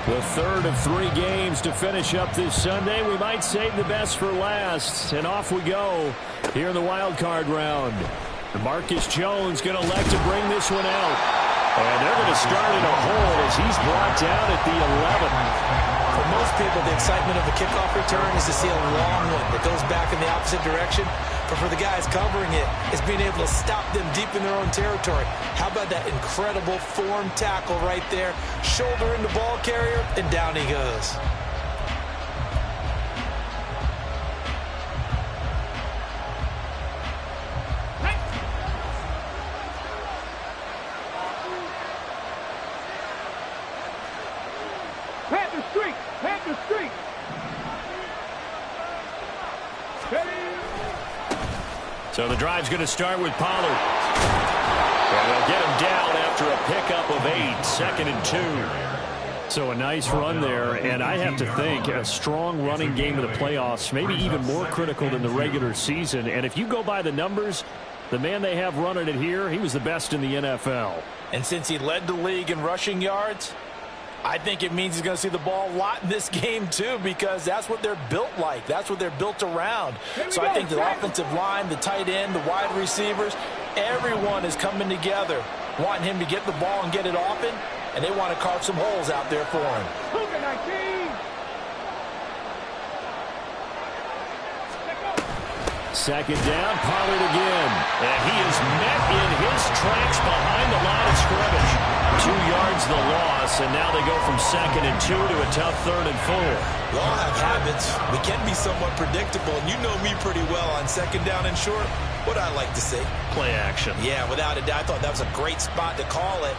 The third of 3 games to finish up this Sunday. We might save the best for last. And off we go here in the wild card round. Marcus Jones going to elect to bring this one out. And they're going to start in a hole as he's brought down at the 11. For most people, the excitement of the kickoff return is to see a long one that goes back in the opposite direction. But for the guys covering it, it's being able to stop them deep in their own territory. How about that incredible form tackle right there? Shoulder in the ball carrier, and down he goes. So the drive's going to start with Pollard. And they'll get him down after a pickup of 8, 2nd and 2. So a nice run there, and I have to think a strong running game in the playoffs, maybe even more critical than the regular season. And if you go by the numbers, the man they have running it here, he was the best in the NFL. And since he led the league in rushing yards, I think it means he's going to see the ball a lot in this game, too, because that's what they're built like. That's what they're built around. So I think the offensive line, the tight end, the wide receivers, everyone is coming together, wanting him to get the ball and get it often, and they want to carve some holes out there for him. Second down, Pollard again. And he is met in his tracks behind the line of scrimmage. 2 yards the loss, and now they go from 2nd and 2 to a tough 3rd and 4. We all have habits. We can be somewhat predictable, and you know me pretty well on 2nd down and short. What I like to say? Play action. Yeah, without a doubt. I thought that was a great spot to call it.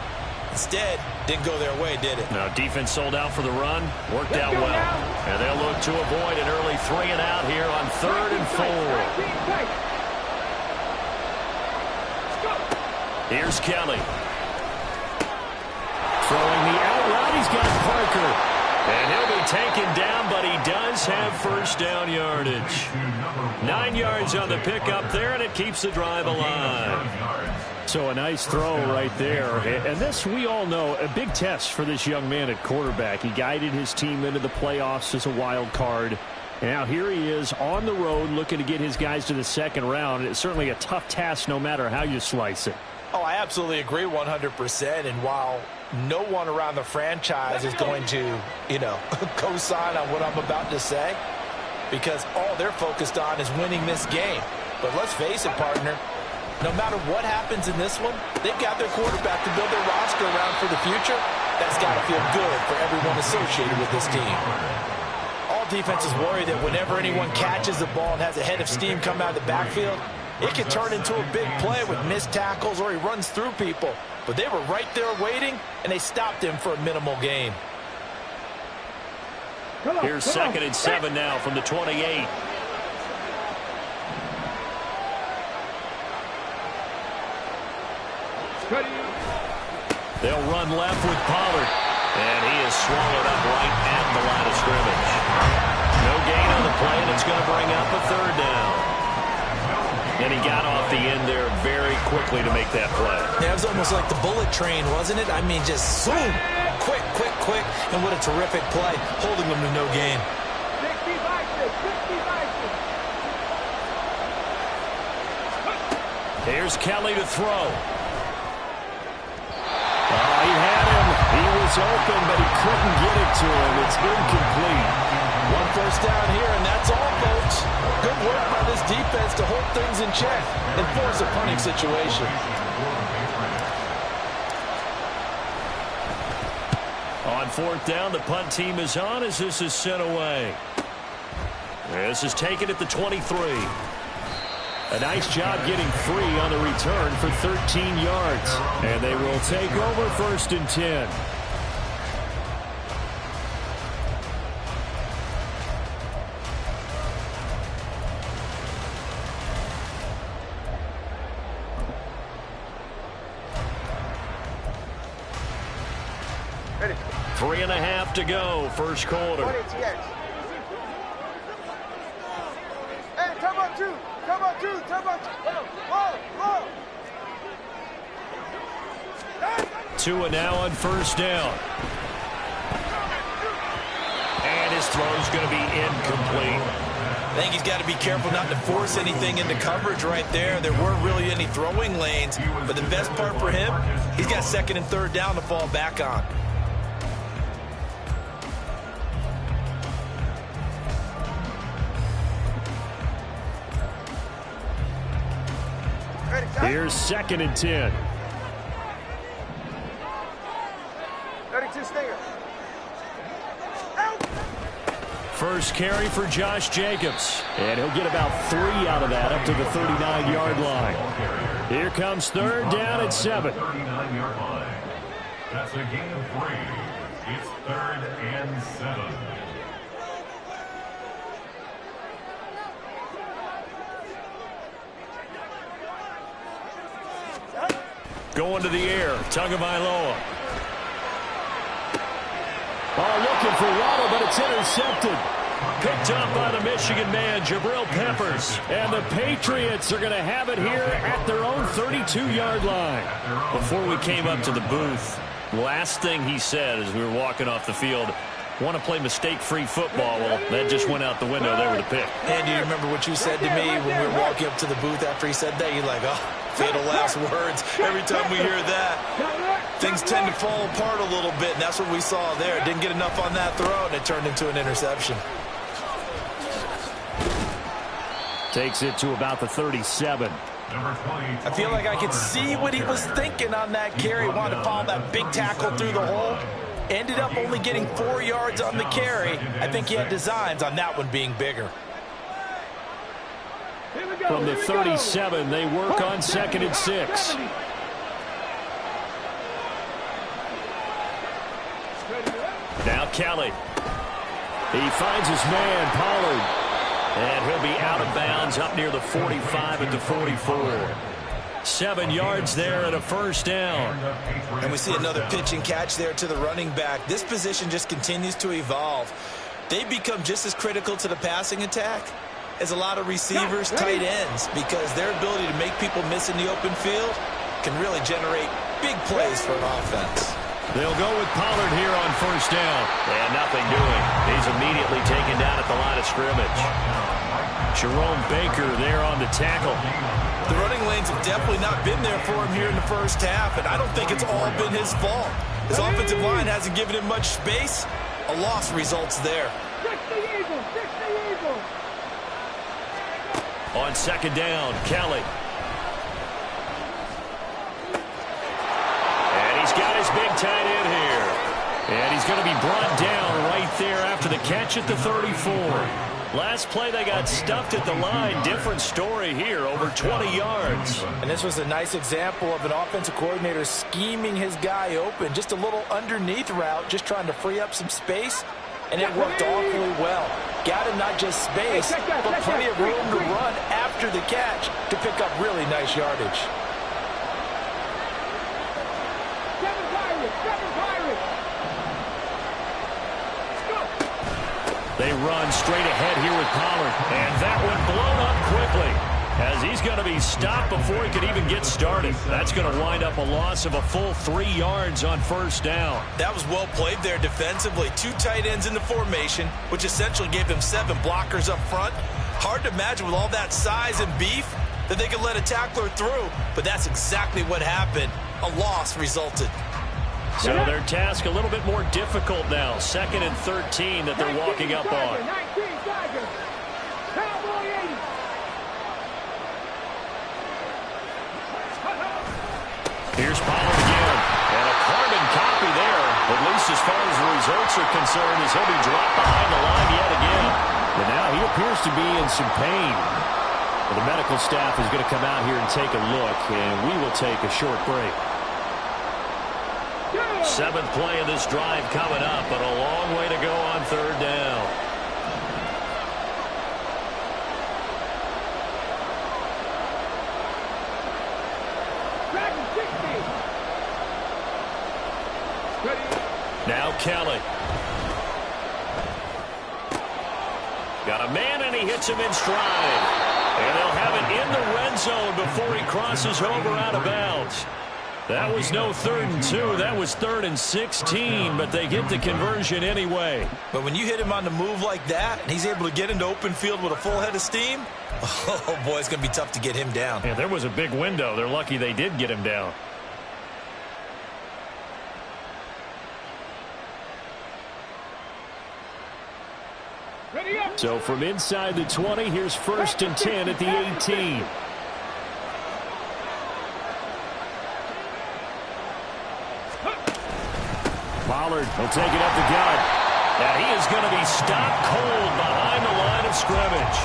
Instead, didn't go their way, did it? Now, defense sold out for the run. Worked out well. And they'll look to avoid an early 3 and out here on 3rd and 4. Here's Kelly. Throwing the out route, he's got Parker. And he'll be taken down, but he does have first down yardage. 9 yards on the pickup there, and it keeps the drive alive. So a nice throw right there. And this, we all know, a big test for this young man at quarterback. He guided his team into the playoffs as a wild card. And now here he is on the road looking to get his guys to the 2nd round. It's certainly a tough task no matter how you slice it. Oh, I absolutely agree 100%. And while no one around the franchise is going to, co-sign on what I'm about to say, because all they're focused on is winning this game. But let's face it, partner, no matter what happens in this one, they've got their quarterback to build their roster around for the future. That's got to feel good for everyone associated with this team. All defenses worry that whenever anyone catches the ball and has a head of steam come out of the backfield, it can turn into a big play with missed tackles or he runs through people. But they were right there waiting, and they stopped him for a minimal gain. Here's 2nd and 7 now from the 28. They'll run left with Pollard. And he is swallowed up right at the line of scrimmage. No gain on the play, and it's going to bring up a 3rd down. And he got off the end there very quickly to make that play. Yeah, it was almost like the bullet train, wasn't it? I mean, just zoom. Quick, quick, quick. And what a terrific play, holding them to no gain. Here's Kelly to throw. He had him. He was open, but he couldn't get it to him. It's incomplete. 1 first down here, and that's all, folks. Good work by this defense to hold things in check and force a punting situation. On 4th down, the punt team is on as this is sent away. This is taken at the 23. A nice job getting free on the return for 13 yards. And they will take over 1st and 10. Ready. 3.5 to go, first quarter. Hey, come on, two. Come on, two. Come on, two. Whoa, whoa. 2 and now on first down. His throw's going to be incomplete. I think he's got to be careful not to force anything into coverage right there. There weren't really any throwing lanes, but the best part for him, he's got second and third down to fall back on. Here's 2nd and 10. 32 stinger. First carry for Josh Jacobs. And he'll get about 3 out of that up to the 39-yard line. Here comes 3rd down at 7. 39-yard line. That's a gain of 3. It's 3rd and 7. Going to the air. Tagovailoa. Oh, looking for Waddle, but it's intercepted. Picked up by the Michigan man, Jabril Peppers. And the Patriots are going to have it here at their own 32-yard line. Before we came up to the booth, last thing he said as we were walking off the field, want to play mistake-free football. Well, that just went out the window there with a pick. And do you remember what you said to me when we were walking up to the booth after he said that? You're like, oh, fatal last words. Every time we hear that, things tend to fall apart a little bit, and that's what we saw there. Didn't get enough on that throw, and it turned into an interception. Takes it to about the 37. I feel like I could see what he was thinking on that carry. Wanted to follow that big tackle through the hole. Ended up only getting 4 yards on the carry. I think he had designs on that one being bigger. From the 37, they work on 2nd and 6. Now Kelly. He finds his man, Pollard. And he'll be out of bounds up near the 45 at the 44. 7 yards there and a first down. And we see another pitch and catch there to the running back. This position just continues to evolve. They become just as critical to the passing attack as a lot of receivers, tight ends, because their ability to make people miss in the open field can really generate big plays for an offense. They'll go with Pollard here on first down. And nothing doing. He's immediately taken down at the line of scrimmage. Jerome Baker there on the tackle. The running lanes have definitely not been there for him here in the first half, and I don't think it's all been his fault. His offensive line hasn't given him much space. A loss results there. On 2nd down, Kelly. And he's got his big tight end here. And he's going to be brought down right there after the catch at the 34. Last play, they got stuffed at the line. Different story here, over 20 yards. And this was a nice example of an offensive coordinator scheming his guy open. Just a little underneath route, just trying to free up some space. And it worked awfully well. Got him not just space, but plenty of room to run after the catch to pick up really nice yardage. They run straight ahead here with Pollard. And that one blown up quickly as he's going to be stopped before he could even get started. That's going to wind up a loss of a full 3 yards on first down. That was well played there defensively. 2 tight ends in the formation, which essentially gave them 7 blockers up front. Hard to imagine with all that size and beef that they could let a tackler through, but that's exactly what happened. A loss resulted. So their task a little bit more difficult now. 2nd and 13 that they're walking up on. Here's Pollard again. And a carbon copy there, at least as far as the results are concerned, as he'll be dropped behind the line yet again. But now he appears to be in some pain. Well, the medical staff is going to come out here and take a look, and we will take a short break. 7th play of this drive coming up, but a long way to go on 3rd down. Now Kelly. Got a man, and he hits him in stride. And they'll have it in the red zone before he crosses over out of bounds. That was no 3rd and 2. That was 3rd and 16, but they get the conversion anyway. But when you hit him on the move like that, and he's able to get into open field with a full head of steam, oh, boy, it's going to be tough to get him down. Yeah, there was a big window. They're lucky they did get him down. So from inside the 20, here's 1st and 10 at the 18. Pollard will take it up the gut. And he is going to be stopped cold behind the line of scrimmage.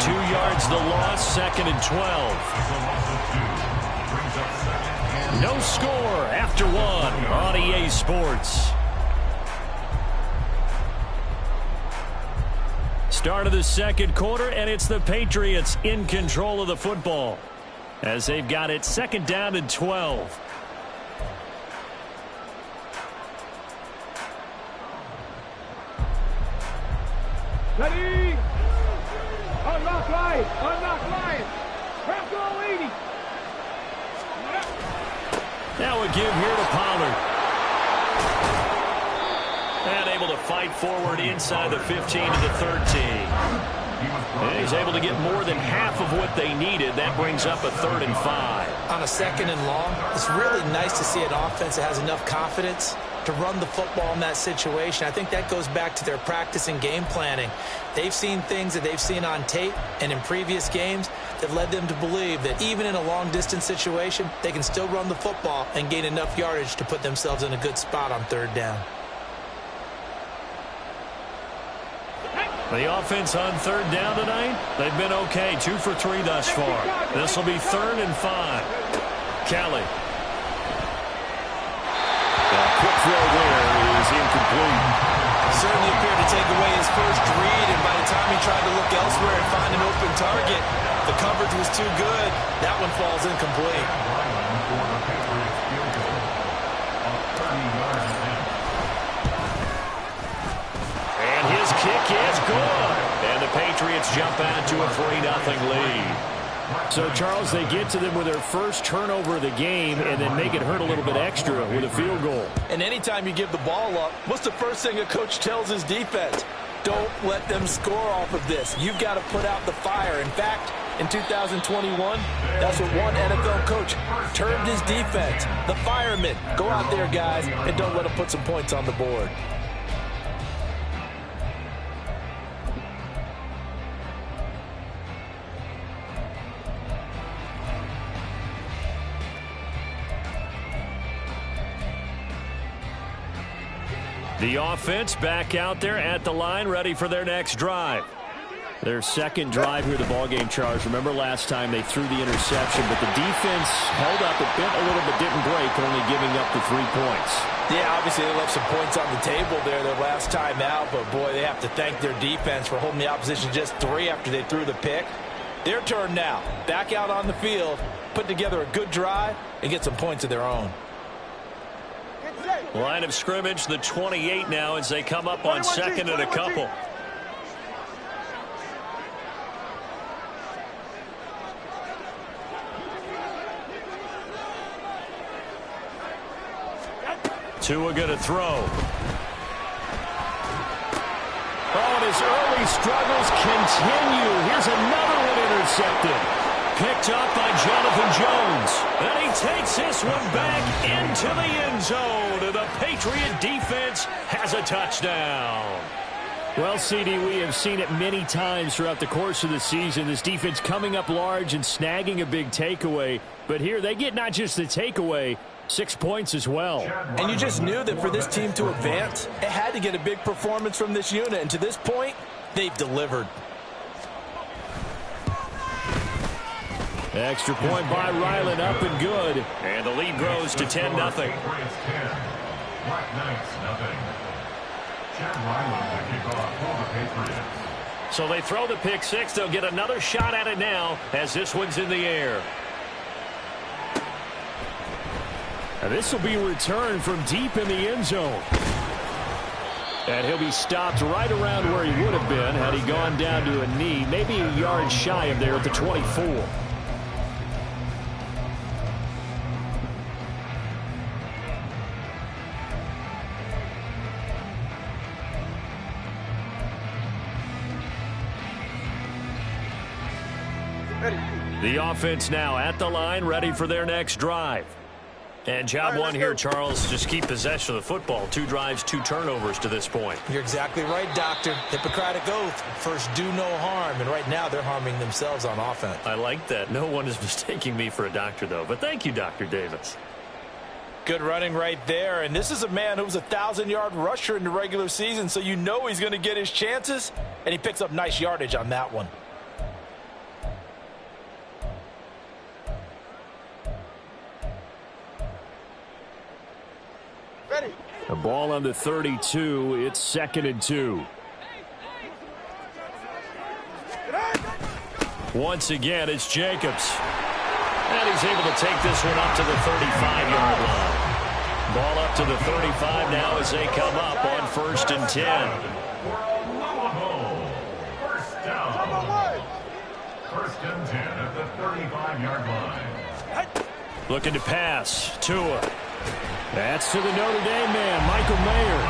2 yards the loss, 2nd and 12. No score after 1 on EA Sports. Start of the 2nd quarter, and it's the Patriots in control of the football as they've got it 2nd down and 12. Ready? Unlock line! Unlock line! Crack all 80! Now a give here to Pollard. And able to fight forward inside the 15 to the 13. And he's able to get more than half of what they needed. That brings up a 3rd and 5. On a 2nd and long, it's really nice to see an offense that has enough confidence to run the football in that situation. I think that goes back to their practice and game planning. They've seen things that they've seen on tape and in previous games that led them to believe that even in a long-distance situation, they can still run the football and gain enough yardage to put themselves in a good spot on 3rd down. The offense on 3rd down tonight, they've been okay. 2 for 3 thus far. This will be 3rd and 5. Kelly. Quick throw there is incomplete. Certainly appeared to take away his first read, and by the time he tried to look elsewhere and find an open target, the coverage was too good. That one falls incomplete. And his kick is good. And the Patriots jump out to a 3-0 lead. So, Charles, they get to them with their first turnover of the game and then make it hurt a little bit extra with a field goal. And anytime you give the ball up, what's the first thing a coach tells his defense? Don't let them score off of this. You've got to put out the fire. In fact, in 2021, that's what one NFL coach termed his defense. The firemen. Go out there, guys, and don't let them put some points on the board. The offense back out there at the line, ready for their next drive. Their 2nd drive here, the ballgame, Charles. Remember last time they threw the interception, but the defense held up. It bent a little but didn't break, only giving up the 3 points. Yeah, obviously they left some points on the table there their last time out, but boy, they have to thank their defense for holding the opposition just 3 after they threw the pick. Their turn now. Back out on the field, put together a good drive, and get some points of their own. Line of scrimmage, the 28 now as they come up on 2nd and a couple. Tua going to throw. Oh, and his early struggles continue. Here's another one intercepted. Picked up by Jonathan Jones. And he takes this one back into the end zone. And the Patriot defense has a touchdown. Well, CD, we have seen it many times throughout the course of the season. This defense coming up large and snagging a big takeaway. But here they get not just the takeaway, 6 points as well. And you just knew that for this team to advance, it had to get a big performance from this unit. And to this point, they've delivered. Extra point by Ryland, up and good. And the lead grows to 10-0. So they throw the pick 6. They'll get another shot at it now as this one's in the air. And this will be returned from deep in the end zone. And he'll be stopped right around where he would have been had he gone down to a knee, maybe a yard shy of there at the 24. The offense now at the line, ready for their next drive. And job one here, Charles, just keep possession of the football. 2 drives, 2 turnovers to this point. You're exactly right, Doctor. Hippocratic oath. First, do no harm. And right now, they're harming themselves on offense. I like that. No one is mistaking me for a doctor, though. But thank you, Dr. Davis. Good running right there. And this is a man who was a 1,000-yard rusher in the regular season, so you know he's going to get his chances. And he picks up nice yardage on that one. Ready. The ball on the 32. It's 2nd and 2. Once again, it's Jacobs. And he's able to take this one up to the 35-yard line. Ball up to the 35 now as they come up on 1st and 10. First down. 1st and 10 at the 35-yard line. Looking to pass. Tua. That's to the Notre Dame man, Michael Mayer.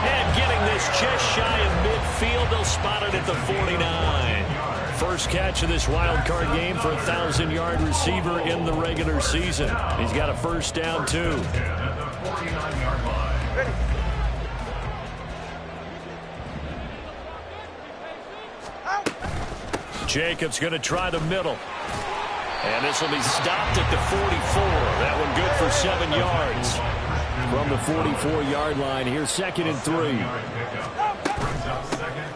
And getting this just shy of midfield. They'll spot it at the 49. First catch of this wild card game for a 1,000-yard receiver in the regular season. He's got a first down, too. Ready. Jacobs going to try the middle. And this will be stopped at the 44. That one good for 7 yards. From the 44-yard line, here's 2nd and 3.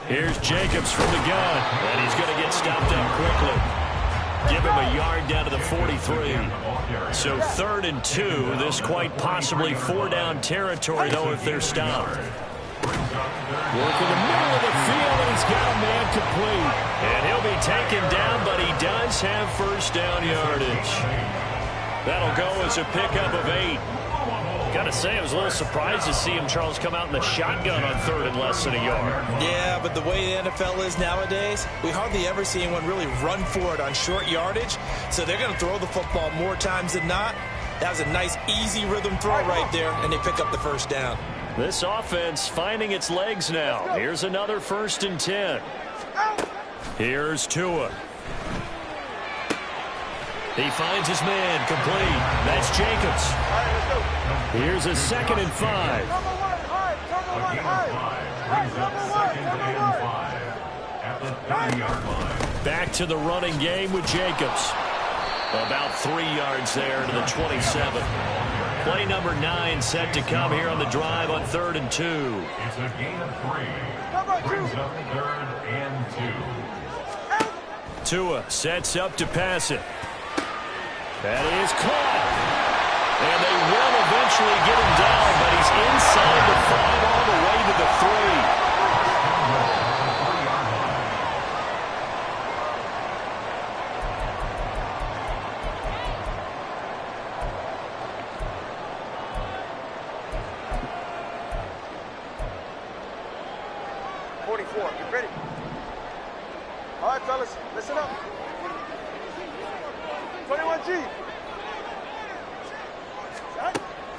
Here's Jacobs from the gun. And he's going to get stopped up quickly. Give him a yard down to the 43. So 3rd and 2. This quite possibly 4-down territory, though, if they're stopped. Work in the middle of the field, and he's got a man complete. And he'll be taken down, but he does have first down yardage. That'll go as a pickup of 8. Got to say, I was a little surprised to see him, Charles, come out in the shotgun on 3rd and less than a yard. Yeah, but the way the NFL is nowadays, we hardly ever see anyone really run for it on short yardage. So they're going to throw the football more times than not. That was a nice, easy rhythm throw right there, and they pick up the first down. This offense finding its legs now. Here's another 1st and 10. Here's Tua. He finds his man complete. That's Jacobs. Here's a 2nd and 5. Back to the running game with Jacobs. About 3 yards there to the 27. Play number 9 set to come here on the drive on 3rd and 2. It's a gain of 3. Brings up 3rd and 2. Tua sets up to pass it. That is caught. And they will eventually get him down, but he's inside the 5 all the way to the 3. Get ready. All right, fellas, listen up. 21G.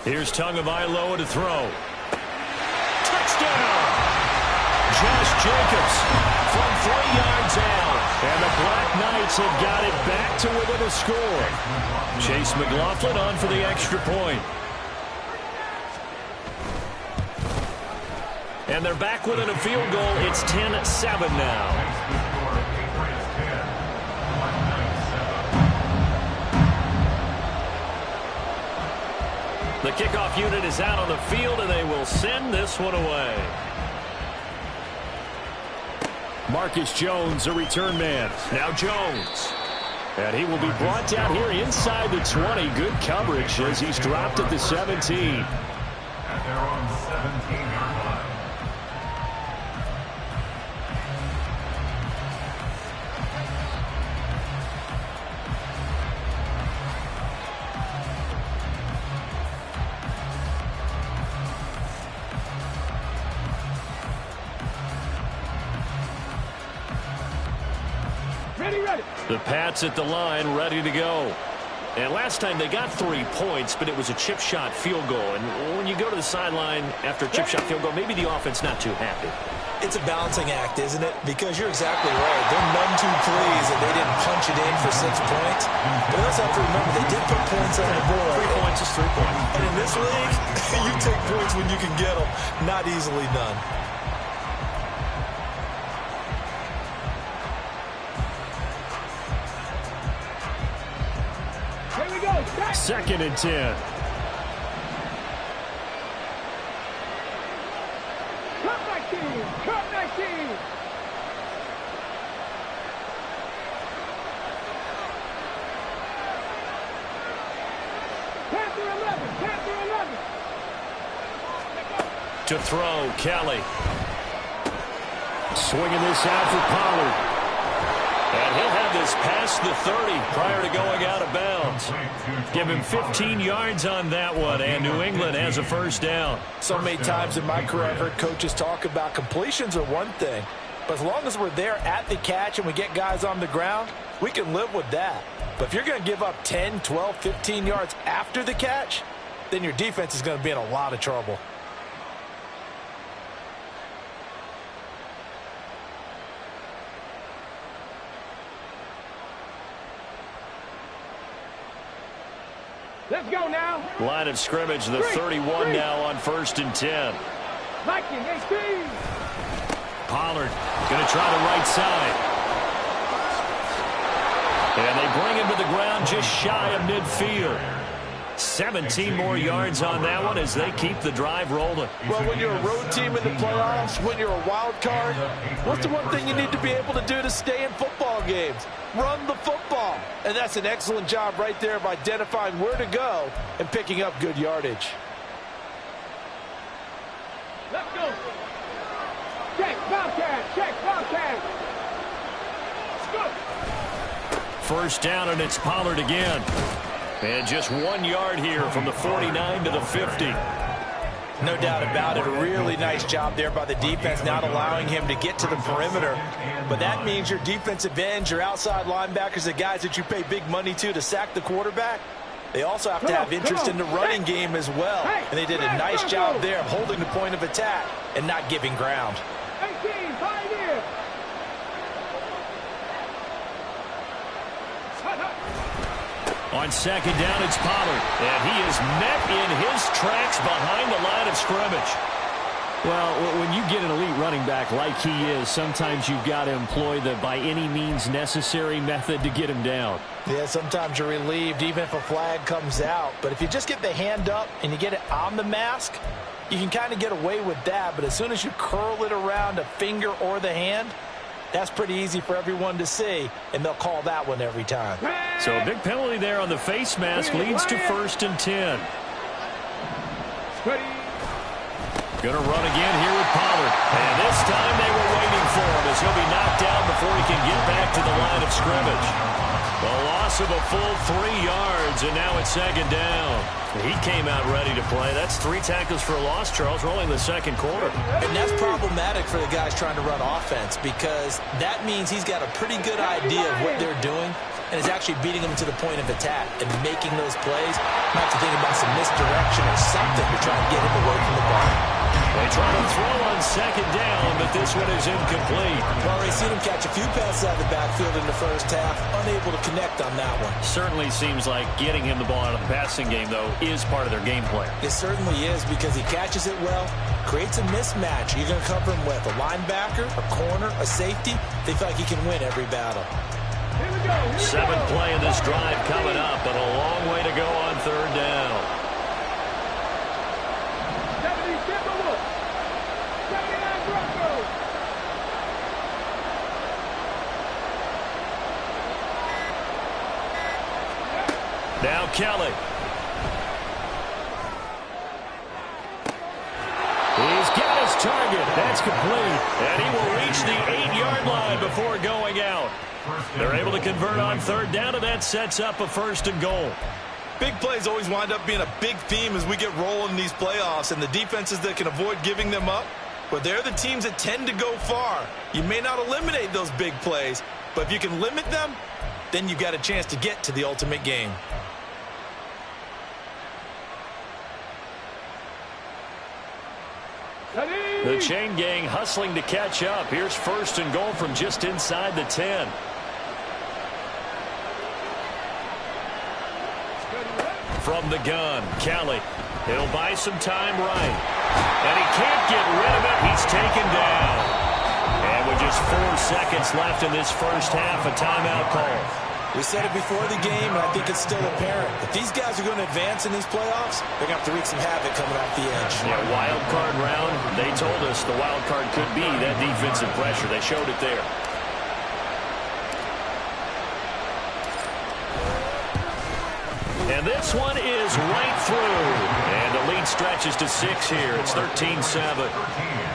Here's Tagovailoa to throw. Touchdown! Josh Jacobs from 3 yards out. And the Black Knights have got it back to within a score. Chase McLaughlin on for the extra point. And they're back within a field goal. It's 10-7 now. The kickoff unit is out on the field, and they will send this one away. Marcus Jones, a return man. Now Jones. And he will be brought down here inside the 20. Good coverage as he's dropped at the 17. At their own 17-yard line. The Pats at the line, ready to go. And last time they got 3 points, but it was a chip shot field goal. And when you go to the sideline after a chip shot field goal, maybe the offense not too happy. It's a balancing act, isn't it? Because you're exactly right. They're none too pleased that they didn't punch it in for 6 points. But you also have to remember, they did put points on the board. 3 points is 3 points. And in this league, you take points when you can get them. Not easily done. Here we go. 2nd and 10. Cut 19. Panther 11. To throw, Kelly. Swinging this out for Pollard. And he'll have this past the 30 prior to going out of bounds. Give him 15 yards on that one, and New England has a first down. So many times in my career I've heard coaches talk about completions are one thing, but as long as we're there at the catch and we get guys on the ground, we can live with that. But if you're going to give up 10, 12, 15 yards after the catch, then your defense is going to be in a lot of trouble. Let's go now. Line of scrimmage, the 31 now on 1st and 10. Viking 18. Pollard going to try the right side. And they bring him to the ground just shy of midfield. 17 more yards on that one as they keep the drive rolling. Well, when you're a road team in the playoffs, when you're a wild card, what's the one thing you need to be able to do to stay in football games? Run the football. And that's an excellent job right there of identifying where to go and picking up good yardage. Let's go. Check, Wildcard. Check, Wildcard. Let's go. First down, and it's Pollard again. And just 1 yard here from the 49 to the 50. No doubt about it. A really nice job there by the defense, not allowing him to get to the perimeter. But that means your defensive ends, your outside linebackers, the guys that you pay big money to sack the quarterback, they also have to have interest in the running game as well. And they did a nice job there of holding the point of attack and not giving ground. 18, Pioneer. On 2nd down, it's Pollard. And he is met in his tracks behind the line of scrimmage. Well, when you get an elite running back like he is, sometimes you've got to employ the by any means necessary method to get him down. Yeah, sometimes you're relieved even if a flag comes out. But if you just get the hand up and you get it on the mask, you can kind of get away with that. But as soon as you curl it around a finger or the hand, that's pretty easy for everyone to see, and they'll call that one every time. So a big penalty there on the face mask leads to 1st and 10. Going to run again here with Pollard. And this time they were waiting for him as he'll be knocked down before he can get back to the line of scrimmage. A loss of a full 3 yards, and now it's 2nd down. He came out ready to play. That's 3 tackles for a loss, Charles, rolling the 2nd quarter. And that's problematic for the guys trying to run offense because that means he's got a pretty good idea of what they're doing and is actually beating them to the point of attack and making those plays. Might have to think about some misdirection or something to try and get him away from the ball. They try to throw on 2nd down, but this one is incomplete. Well, already seen him catch a few passes out of the backfield in the first half, unable to connect on that one. Certainly seems like getting him the ball out of the passing game, though, is part of their game plan. It certainly is because he catches it well, creates a mismatch. You're going to cover him with a linebacker, a corner, a safety. They feel like he can win every battle. Here we go. 7th play in this drive coming up, but a long way to go on 3rd down. 70 Timberwolves. 79 Broncos. Now Kelly. He's got his target. That's complete. And he will reach the 8-yard line before going out. They're able to convert on 3rd down, and that sets up a 1st and goal. Big plays always wind up being a big theme as we get rolling in these playoffs, and the defenses that can avoid giving them up, but they're the teams that tend to go far. You may not eliminate those big plays, but if you can limit them, then you've got a chance to get to the ultimate game. The chain gang hustling to catch up. Here's 1st and goal from just inside the 10. From the gun, Kelly. He'll buy some time right. And he can't get rid of it. He's taken down. And with just 4 seconds left in this first half, a timeout call. We said it before the game, and I think it's still apparent. If these guys are going to advance in these playoffs, they're going to have to wreak some havoc coming off the edge. Yeah, wild card round. They told us the wild card could be that defensive pressure. They showed it there. And this one is right through. And the lead stretches to 6 here. It's 13-7.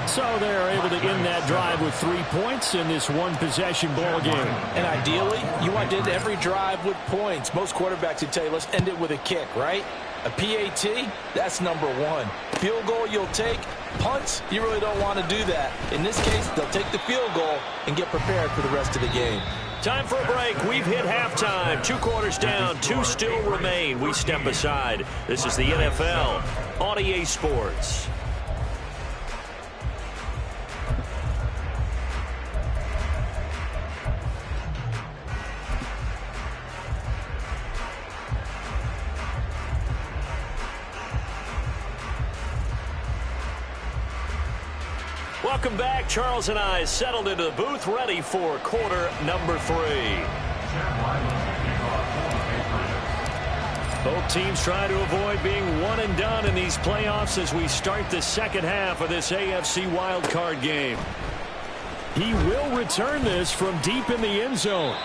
So they're able to end that drive with 3 points in this one-possession ball game. And ideally, you want to end every drive with points. Most quarterbacks would tell you, let's end it with a kick, right? A PAT, that's number 1. Field goal you'll take. Punts, you really don't want to do that. In this case, they'll take the field goal and get prepared for the rest of the game. Time for a break. We've hit halftime. 2 quarters down. 2 still remain. We step aside. This is the NFL on EA Sports. Welcome back. Charles and I settled into the booth, ready for quarter number 3. Both teams try to avoid being one and done in these playoffs as we start the second half of this AFC wildcard game. He will return this from deep in the end zone.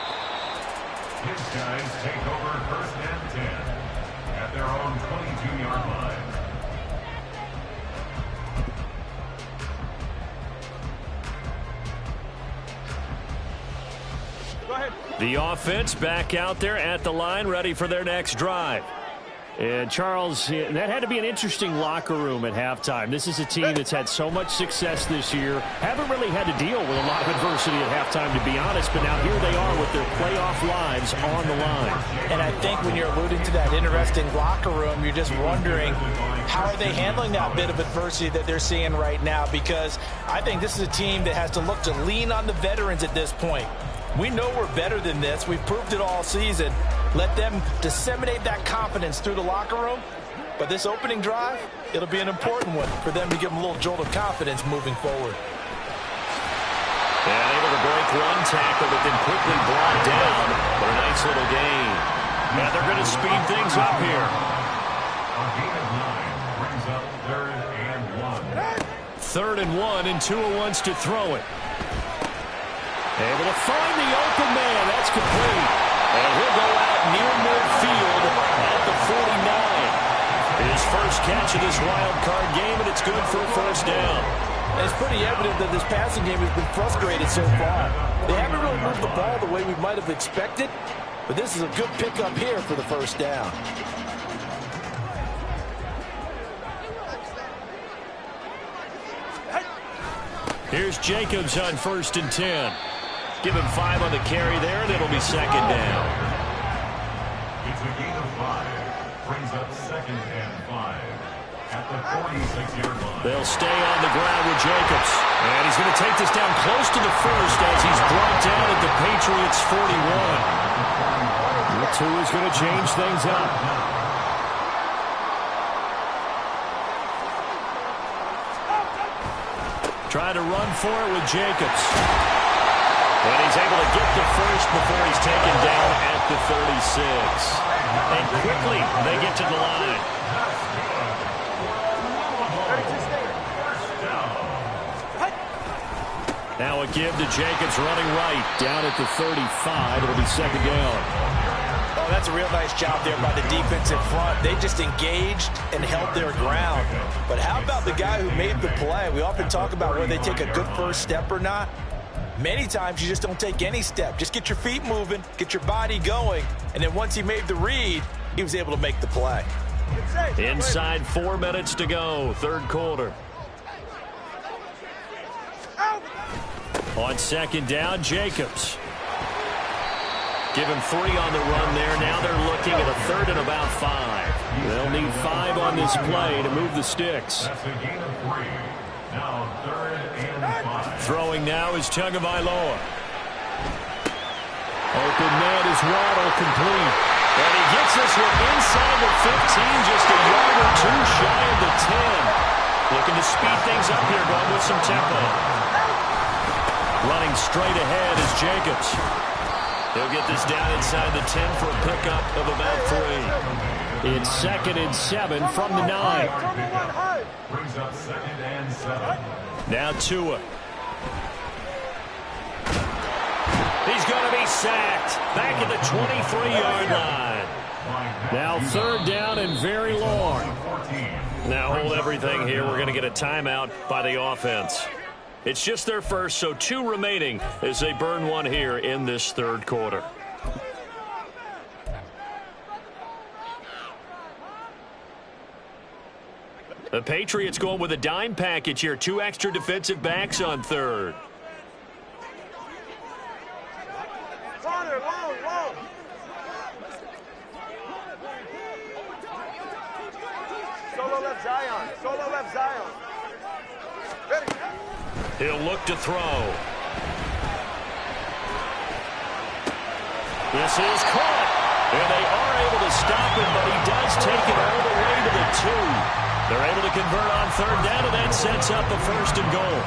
His guys take over 1st and 10 at their own 22-yard line. The offense back out there at the line, ready for their next drive. And Charles, that had to be an interesting locker room at halftime. This is a team that's had so much success this year. Haven't really had to deal with a lot of adversity at halftime, to be honest. But now here they are with their playoff lives on the line. And I think when you're alluding to that interesting locker room, you're just wondering, how are they handling that bit of adversity that they're seeing right now? Because I think this is a team that has to look to lean on the veterans at this point. We know we're better than this. We've proved it all season. Let them disseminate that confidence through the locker room. But this opening drive, it'll be an important one for them to give them a little jolt of confidence moving forward. And able to break one tackle, but then quickly brought down for a nice little gain. Now they're going to speed things up here. A gain of 9 brings up 3rd and 1. 3rd and 1, and Tua wants to throw it. Able to find the open man. That's complete. And he'll go out near midfield at the 49. His first catch of this wild card game, and it's good for a 1st down. And it's pretty evident that this passing game has been frustrated so far. They haven't really moved the ball the way we might have expected, but this is a good pickup here for the 1st down. Here's Jacobs on 1st and 10. Give him 5 on the carry there, and it'll be 2nd down. It's a gain of 5. Brings up 2nd and 5 at the 46-yard line. They'll stay on the ground with Jacobs. And he's going to take this down close to the 1st as he's brought down at the Patriots' 41. The 2 is going to change things up. Try to run for it with Jacobs. And he's able to get the 1st before he's taken down at the 36. And quickly, they get to the line. Now a give to Jacobs running right down at the 35. It'll be 2nd down. Oh, that's a real nice job there by the defensive front. They just engaged and held their ground. But how about the guy who made the play? We often talk about whether they take a good first step or not. Many times you just don't take any step. Just get your feet moving, get your body going, and then once he made the read, he was able to make the play. Inside 4 minutes to go, 3rd quarter. On 2nd down, Jacobs. Give him 3 on the run there. Now they're looking at a 3rd and about 5. They'll need 5 on this play to move the sticks. That's a gain of 3. Now 3rd and 5. Throwing now is Tagovailoa. Open man is Waddle, complete. And he gets this one inside the 15, just a yard or two shy of the 10. Looking to speed things up here, going with some tempo. Running straight ahead is Jacobs. He'll get this down inside the 10 for a pickup of about 3. It's 2nd and 7 from the 9. Brings up 2nd and 7. Now Tua. He's going to be sacked. Back at the 23-yard line. Now 3rd down and very long. Now hold everything here. We're going to get a timeout by the offense. It's just their first, so 2 remaining as they burn one here in this 3rd quarter. The Patriots going with a dime package here. 2 extra defensive backs on 3rd. Corner, long. Solo left Zion. Ready. He'll look to throw. This is caught. And they are able to stop him, but he does take it all the way to the 2. They're able to convert on 3rd down, and that sets up a 1st and goal.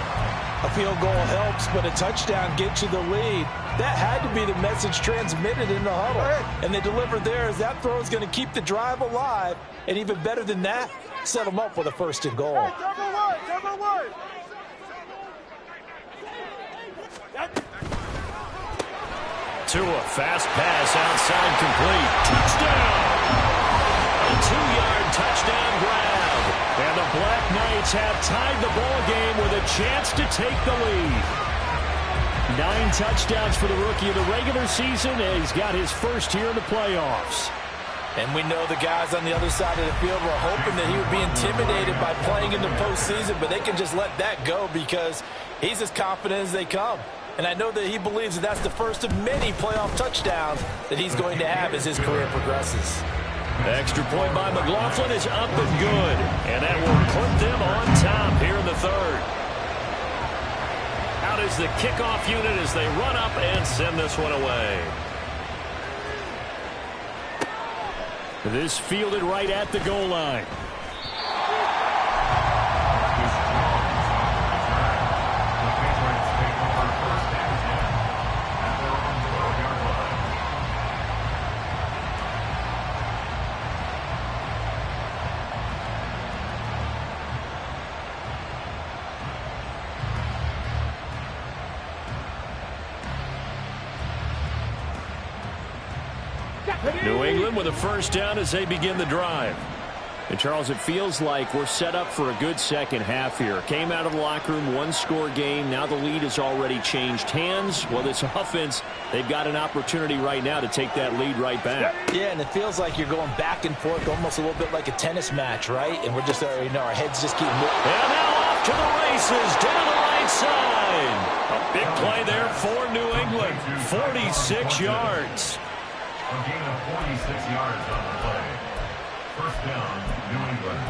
A field goal helps, but a touchdown gets you the lead. That had to be the message transmitted in the huddle. And they delivered there as that throw is going to keep the drive alive. And even better than that, set them up with a 1st and goal. Double one. Tua, fast pass outside, complete. Touchdown! A 2-yard touchdown grab. And the Black Knights have tied the ball game with a chance to take the lead. 9 touchdowns for the rookie of the regular season, and he's got his first here in the playoffs. And we know the guys on the other side of the field were hoping that he would be intimidated by playing in the postseason, but they can just let that go because he's as confident as they come. And I know that he believes that that's the first of many playoff touchdowns that he's going to have as his career progresses. Extra point by McLaughlin is up and good. And that will put them on top here in the 3rd. Out is the kickoff unit as they run up and send this one away. This fielded right at the goal line. New England with a 1st down as they begin the drive. And, Charles, it feels like we're set up for a good second half here. Came out of the locker room, 1-score game. Now the lead has already changed hands. Well, this offense, they've got an opportunity right now to take that lead right back. Yeah, and it feels like you're going back and forth, almost a little bit like a tennis match, right? And we're just, our heads just keep moving. And now off to the races, down the right side. A big play there for New England, 46 yards. A gain of 46 yards on the play. 1st down, New England.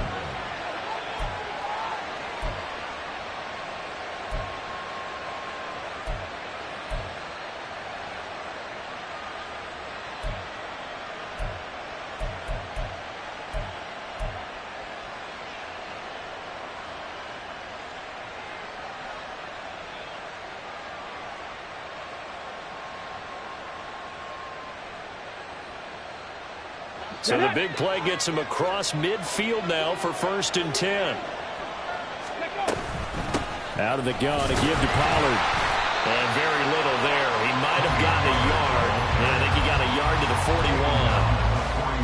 So the big play gets him across midfield now for 1st and 10. Out of the gun to give to Pollard. And very little there. He might have gotten a yard. Yeah, I think he got a yard to the 41.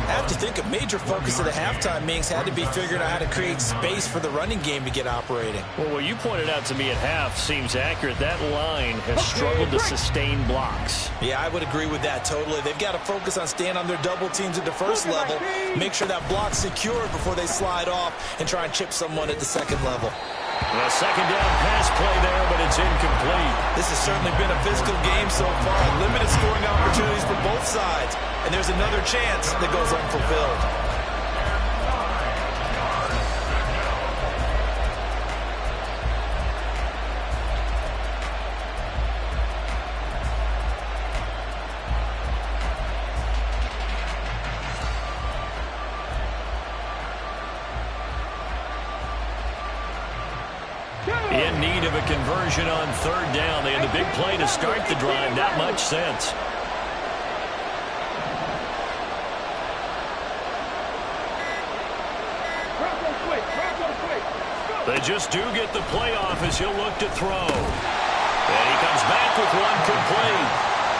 I have to think a major focus of the halftime meetings had to be figuring out how to create space for the running game to get operating. Well, what you pointed out to me at half seems accurate. That line has struggled to sustain blocks. Yeah, I would agree with that totally. They've got to focus on staying on their double teams at the 1st level, make sure that block's secured before they slide off and try and chip someone at the 2nd level. A 2nd down pass play there, but it's incomplete. This has certainly been a physical game so far. Limited scoring opportunities for both sides. And there's another chance that goes unfulfilled. In need of a conversion on third down. They had the big play to start the drive. Not much sense. They just do get the playoff as he'll look to throw. And he comes back with one complete.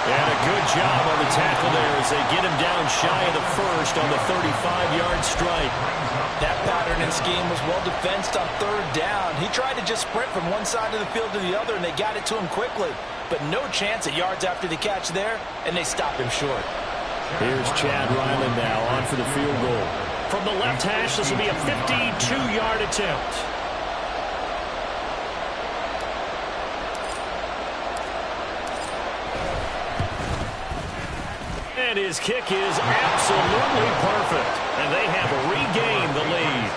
And a good job on the tackle there as they get him down shy of the first on the 35-yard strike. That pattern and scheme was well defensed on third down. He tried to just sprint from one side of the field to the other, and they got it to him quickly. But no chance at yards after the catch there, and they stop him short. Here's Chad Ryland now on for the field goal. From the left hash, this will be a 52-yard attempt. And his kick is absolutely perfect. And they have regained the lead.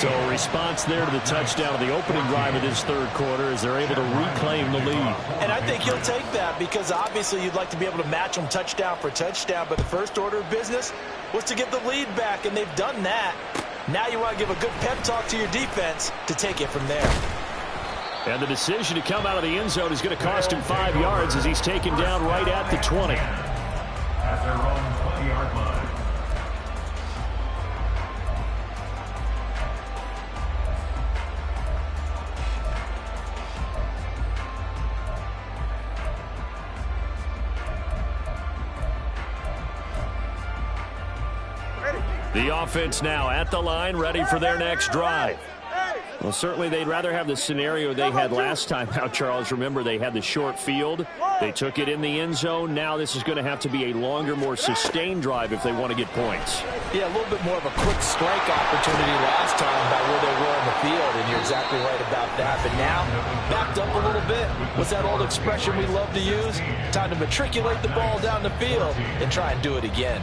So a response there to the touchdown of the opening drive of this third quarter as they're able to reclaim the lead. And I think he'll take that because obviously you'd like to be able to match them touchdown for touchdown. But the first order of business was to get the lead back, and they've done that. Now you want to give a good pep talk to your defense to take it from there. And the decision to come out of the end zone is going to cost him 5 yards as he's taken down right at the 20. At their own 20-yard line. The offense now at the line, ready for their next drive. Well, certainly they'd rather have the scenario they had last time out, Charles. Remember, they had the short field. They took it in the end zone. Now this is going to have to be a longer, more sustained drive if they want to get points. Yeah, a little bit more of a quick strike opportunity last time by where they were on the field, and you're exactly right about that. But now, backed up a little bit. What's that old expression we love to use? Time to matriculate the ball down the field and try and do it again.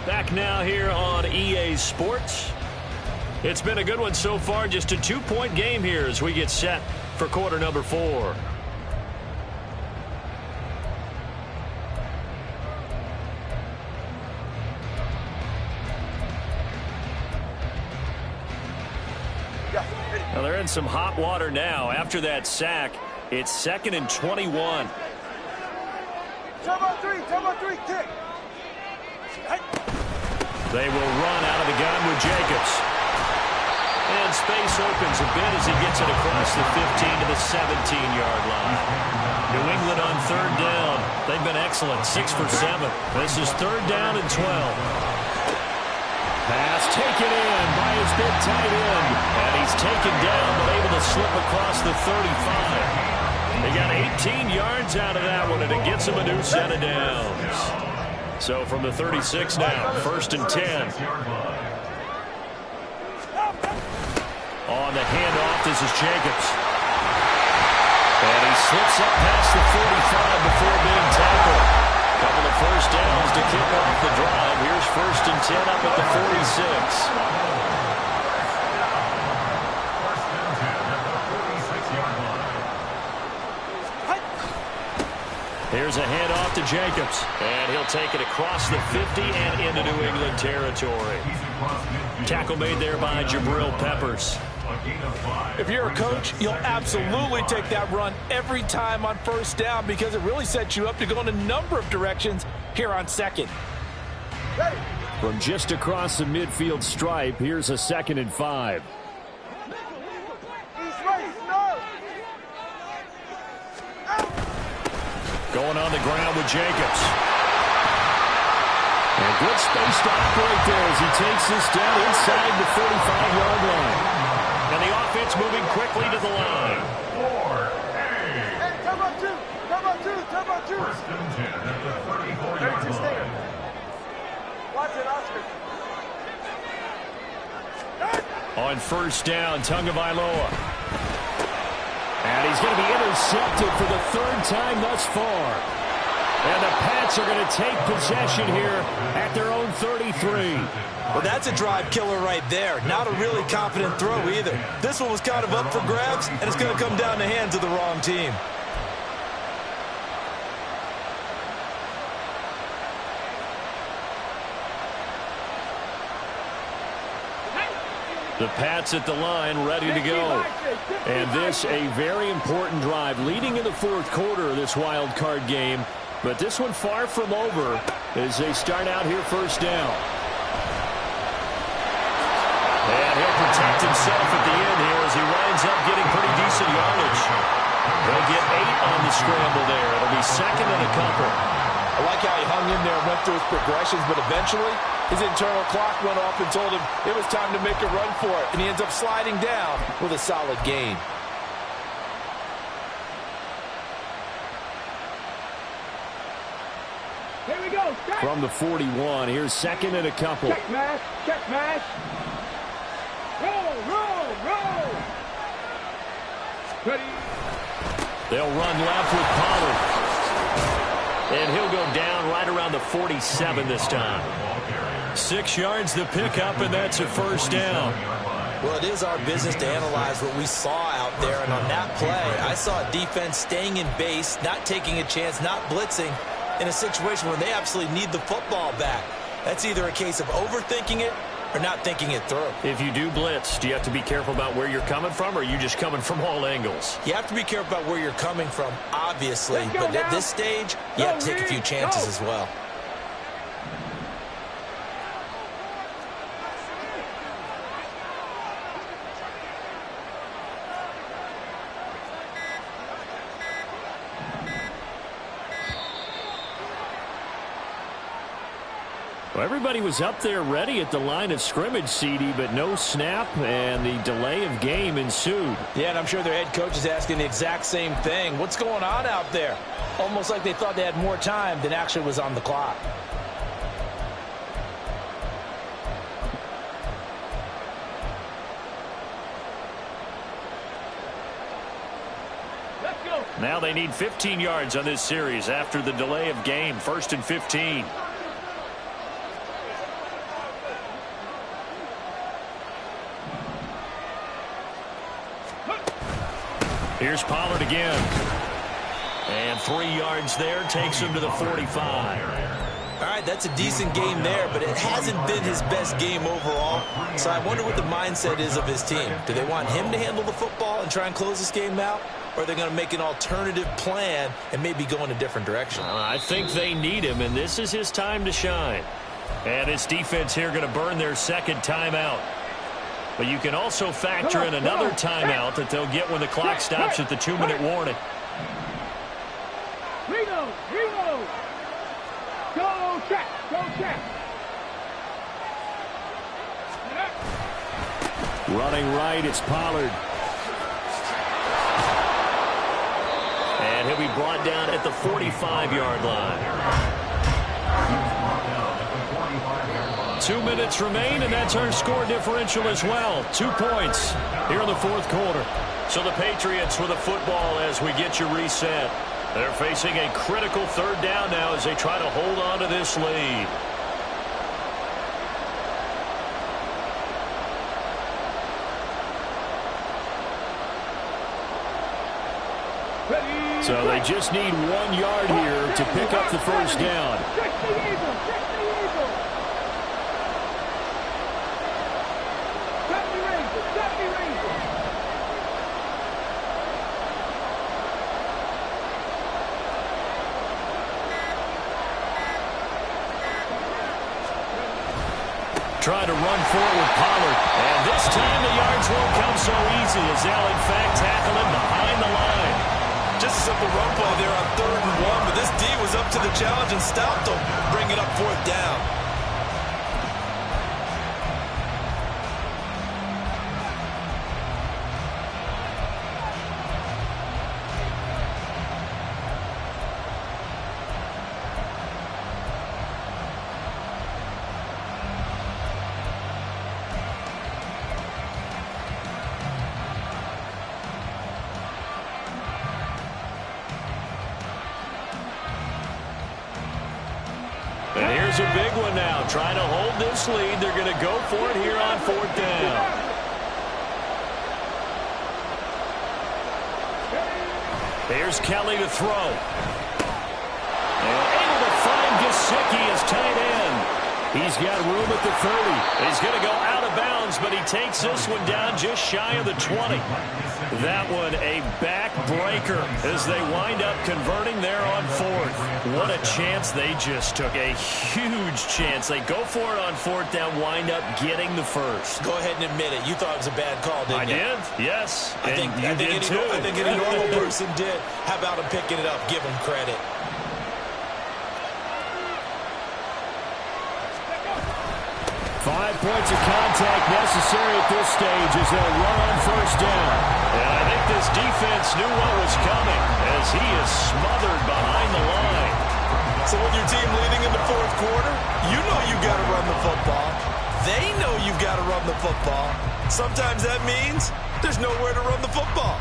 Back now here on EA Sports. It's been a good one so far. Just a 2-point game here as we get set for quarter number 4. Well, they're in some hot water now. After that sack, it's 2nd and 21. Time on three, kick. They will run out of the gun with Jacobs. And space opens a bit as he gets it across the 15 to the 17-yard line. New England on third down. They've been excellent, 6 for 7. This is 3rd down and 12. Pass taken in by his big tight end. And he's taken down but able to slip across the 35. They got 18 yards out of that one, and it gets him a new set of downs. So from the 36 now, 1st and 10. On the handoff, this is Jacobs. And he slips up past the 45 before being tackled. Couple of first downs to kick off the drive. Here's 1st and 10 up at the 46. Here's a handoff to Jacobs. And he'll take it across the 50 and into New England territory. Tackle made there by Jabril Peppers. If you're a coach, you'll absolutely take that run every time on 1st down because it really sets you up to go in a number of directions here on 2nd. From just across the midfield stripe, here's a 2nd and 5. Going on the ground with Jacobs. And good space to operate there as he takes this down inside the 45-yard line. And the offense moving quickly to the line. Hey, come on two. 1st and 10 at the 34-yard line. Watch it, Oscar. On 1st down, Tagovailoa. And he's going to be intercepted for the 3rd time thus far. And the Pats are going to take possession here at their own 33. Well, that's a drive killer right there. Not a really confident throw either. This one was kind of up for grabs, and it's going to come down the hands of the wrong team. The Pats at the line, ready to go. And this a very important drive leading in the fourth quarter of this wild card game. But this one far from over as they start out here first down. And he'll protect himself at the end here as he winds up getting pretty decent yardage. He'll get 8 on the scramble there. It'll be second and a couple. I like how he hung in there and went through his progressions, but eventually his internal clock went off and told him it was time to make a run for it, and he ends up sliding down with a solid gain. Here we go. Check. From the 41, here's second and a couple. Check mash. Check mash. Roll, roll, roll. Ready. They'll run left with Pollard. And he'll go down right around the 47 this time. 6 yards the pickup, and that's a first down. Well, it is our business to analyze what we saw out there, and on that play, I saw a defense staying in base, not taking a chance, not blitzing, in a situation where they absolutely need the football back. That's either a case of overthinking it or not thinking it through. If you do blitz, do you have to be careful about where you're coming from, or are you just coming from all angles? You have to be careful about where you're coming from, obviously, but at this stage, you have to take a few chances as well. Well, everybody was up there ready at the line of scrimmage, CD, but no snap, and the delay of game ensued. Yeah, and I'm sure their head coach is asking the exact same thing. What's going on out there? Almost like they thought they had more time than actually was on the clock. Let's go. Now they need 15 yards on this series after the delay of game. First and 15. Here's Pollard again. And 3 yards there takes him to the 45. All right, that's a decent game there, but it hasn't been his best game overall. So I wonder what the mindset is of his team. Do they want him to handle the football and try and close this game out? Or are they going to make an alternative plan and maybe go in a different direction? I think they need him, and this is his time to shine. And this defense here going to burn their second timeout. But you can also factor in another timeout that they'll get when the clock stops at the 2-minute warning. Reload, reload. Go check, go check. Running right, it's Pollard. And he'll be brought down at the 45-yard line. 2 minutes remain, and that's our score differential as well. 2 points here in the fourth quarter. So the Patriots with the football as we get you reset. They're facing a critical third down now as they try to hold on to this lead. So they just need 1 yard here to pick up the first down. Check the eagle, check the eagle. Set the razor, set the razor. Trying to run forward with Pollard. And this time the yards won't come so easy as they'll in fact tackle him behind the line. Just a simple run play there on 3rd and 1, but this D was up to the challenge and stopped them, bringing up 4th down. And here's a big one now. Trying to hold this lead. They're going to go for it here on 4th down. Here's Kelly to throw. And able to find Gesicki as tight end. He's got room at the 30. He's going to go out of bounds yards, but he takes this one down just shy of the 20. That one a backbreaker as they wind up converting there on fourth. What a chance they just took. A huge chance. They go for it on fourth down, wind up getting the first. Go ahead and admit it. You thought it was a bad call, didn't you? I did, yes. I think any normal person did. How about him picking it up? Give him credit. Five points of contact necessary at this stage as they'll run on first down. And I think this defense knew what was coming as he is smothered behind the line. So when your team leading in the fourth quarter, you know you got to run the football. They know you've got to run the football. Sometimes that means there's nowhere to run the football.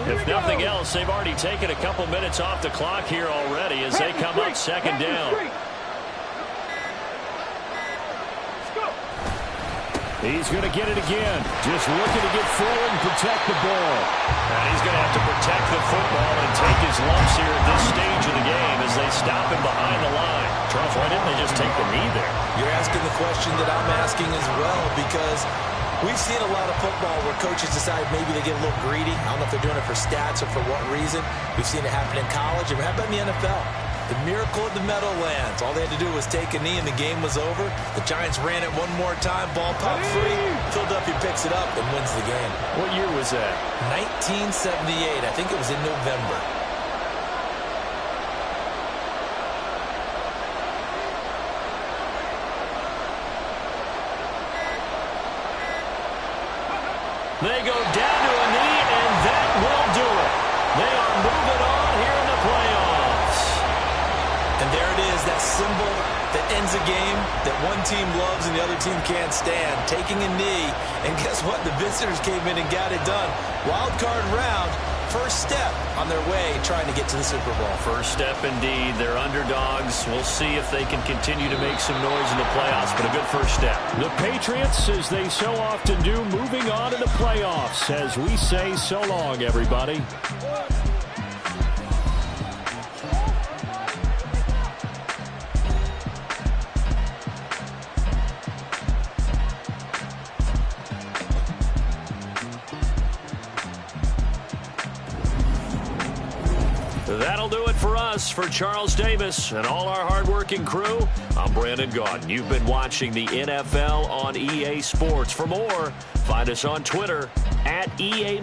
If nothing else, they've already taken a couple minutes off the clock here already as they come up second down. He's going to get it again. Just looking to get forward and protect the ball. And he's going to have to protect the football and take his lumps here at this stage of the game as they stop him behind the line. Charles, why didn't they just take the knee there? You're asking the question that I'm asking as well, because we've seen a lot of football where coaches decide maybe they get a little greedy. I don't know if they're doing it for stats or for what reason. We've seen it happen in college. And how about in the NFL? The miracle of the Meadowlands. All they had to do was take a knee and the game was over. The Giants ran it one more time. Ball popped free. Philadelphia picks it up and wins the game. What year was that? 1978. I think it was in November. They go down to a knee, and that will do it. They are moving on here in the playoffs. And there it is, that symbol that ends a game that one team loves and the other team can't stand. Taking a knee, and guess what? The visitors came in and got it done. Wild card round, first step on their way trying to get to the Super Bowl. First step indeed. They're underdogs. We'll see if they can continue to make some noise in the playoffs, but a good first step. The Patriots, as they so often do, moving on to the playoffs as we say so long, everybody. That'll do it for us. For Charles Davis and all our hardworking crew, I'm Brandon Gaudin. You've been watching the NFL on EA Sports. For more, find us on Twitter @EA